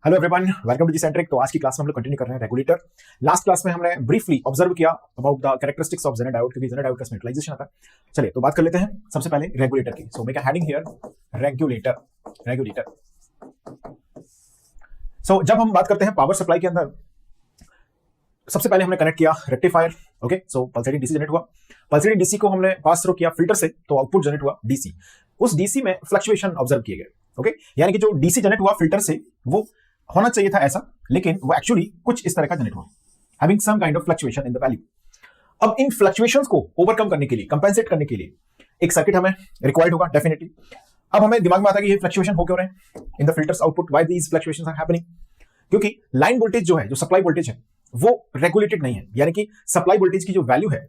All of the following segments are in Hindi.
Hello everyone, welcome to the Centric. तो आज की क्लास में हम लोग कंटिन्यू कर रहे हैं रेगुलेटर। लास्ट क्लास में हमने ब्रीफली ऑब्जर्व किया about the characteristics of Zener diode, क्योंकि जेनर डायोड का यूटिलाइजेशन आता है। चलिए तो बात कर लेते हैं सबसे पहले रेगुलेटर की। So make a heading here, regulator. So जब हम बात करते हैं पावर सप्लाई के अंदर, सबसे पहले हमने कनेक्ट किया रेक्टिफायर। ओके, सो पल्सेटिंग डीसी जनरेट हुआ। पल्सेटिंग डीसी को हमने पास थ्रू किया फिल्टर से, तो आउटपुट जनरेट हुआ डीसी। उस डीसी में फ्लक्चुएशन ऑब्जर्व किए गए। ओके, यानी कि जो डीसी जनरेट हुआ फिल्टर से वो होना चाहिए था ऐसा, लेकिन वो एक्चुअली कुछ इस तरह का जनरेट हुआ, having some kind of fluctuation in the value. अब इन फ्लक्चुएशंस को ओवरकम करने के लिए, कंपेंसेट करने के लिए एक सर्किट हमें रिक्वायर्ड होगा डेफिनेटली। अब हमें दिमाग में आता है कि ये फ्लक्चुएशन हो क्यों रहे हैं in the filter's output, why these fluctuations are happening. क्योंकि लाइन वोल्टेज जो है, जो सप्लाई वोल्टेज है, वो रेगुलेटेड नहीं है। यानी कि सप्लाई वोल्टेज की जो वैल्यू है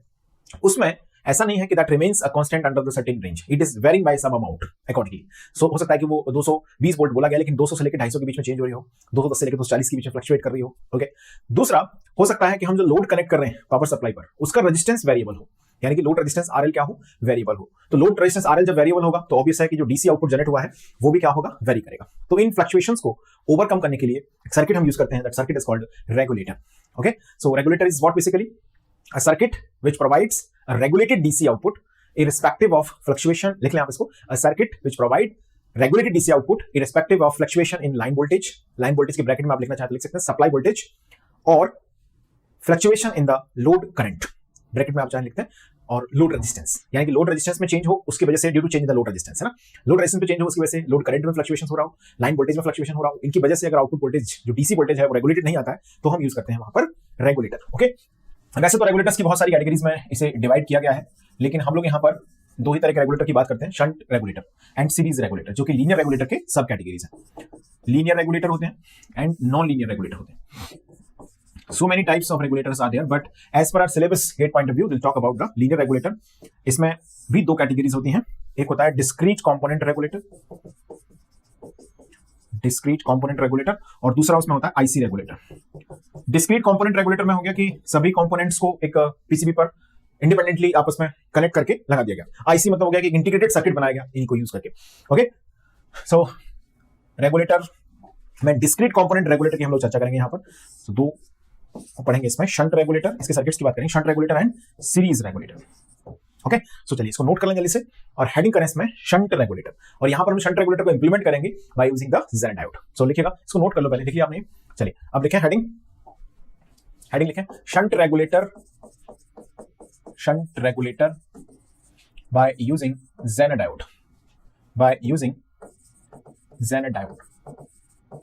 उसमें ऐसा नहीं है कि that remains a constant under the certain range, it is varying by some amount accordingly. So हो सकता है कि वो 220 वोल्ट बोला गया, लेकिन 200 से लेकर 250 के बीच में चेंज हो रही हो, 210 से लेकर 240 के बीच में फ्लक्चुएट कर रही हो। ओके, दूसरा हो सकता है कि हम जो लोड कनेक्ट कर रहे हैं पावर सप्लाई पर, उसका रेजिस्टेंस वेरिएबल हो, यानी कि लोड रेजिस्टेंस आरएल क्या हो, वेरिएबल हो। तो लोड रेजिस्टेंस आरएल जब वेरिएबल होगा तो ऑब्वियस है कि जो डीसी आउटपुट जनरेट हुआ है वो भी क्या होगा, वेरी करेगा। तो इन फ्लक्चुएशंस को ओवरकम करने के लिए एक सर्किट हम यूज करते हैं, that circuit is called regulator. Okay, so regulator is what basically a circuit which provides a regulated DC output irrespective of fluctuation. लिख लें आप इसको, a circuit which provide regulated DC output irrespective of fluctuation in line voltage. line voltage के ब्रैकेट में आप लिखना चाहते लिख सकते हैं सप्लाई वोल्टेज, और fluctuation in the load current bracket में आप चाहे लिखते हैं, और लोड रेजिस्टेंस, यानी कि लोड रेजिस्टेंस में चेंज हो उसकी वजह से, due to change in the load resistance, है ना। लोड रेजिस्टेंस में चेंज हो उसकी वजह से लोड करंट में फ्लक्चुएशन हो रहा हो, लाइन वोल्टेज में फ्लक्चुएशन हो रहा हो, इनकी वजह से अगर आउटपुट वोल्टेज जो डीसी वोल्टेज है वो रेगुलेटेड नहीं आता है, तो हम यूज करते हैं वहां पर रेगुलेटर। ओके, वैसे तो रेगुलेटर्स की बहुत सारी कैटेगरीज में इसे डिवाइड किया गया है, लेकिन हम लोग यहाँ पर दो ही तरह के रेगुलेटर की बात करते हैं, shunt regulator and series regulator, जो कि लीनियर रेगुलेटर के सब कैटेगरीज हैं। लीनियर रेगुलेटर होते हैं एंड नॉन लीनियर रेगुलेटर होते हैं। So many types of regulators are there, but as per our syllabus GATE point of view will talk about the linear regulator. इसमें भी दो कैटेगरीज होती हैं, एक होता है discrete component regulator, discrete component regulator, और दूसरा उसमें होता है IC regulator. Discrete component regulator में हो गया कि सभी कंपोनेंट्स को एक पीसीबी पर इंडिपेंडेंटली आपस में कनेक्ट करके लगा दिया गया। आईसी मतलब हो गया कि इंटीग्रेटेड सर्किट बनाया गया इनको यूज करके। ओके, सो रेगुलेटर में डिस्क्रीट कंपोनेंट रेगुलेटर की हम लोग चर्चा करेंगे यहाँ पर। so, दो पढ़ेंगे इसमें, शंट रेगुलेटर, इसके सर्किट्स की बात करेंगे, shunt regulator and series regulator. Okay, so चलिए इसको नोट कर लें जल्दी से, और हेडिंग करें इसमें शंट रेगुलेटर, और यहां पर हम शंट रेगुलेटर को इंप्लीमेंट करेंगे by using the zener diode. So लिखिएगा, इसको नोट कर लो पहले, लिखिए आपने। चलिए अब लिखें हेडिंग लिखें shunt regulator by using Zener diode,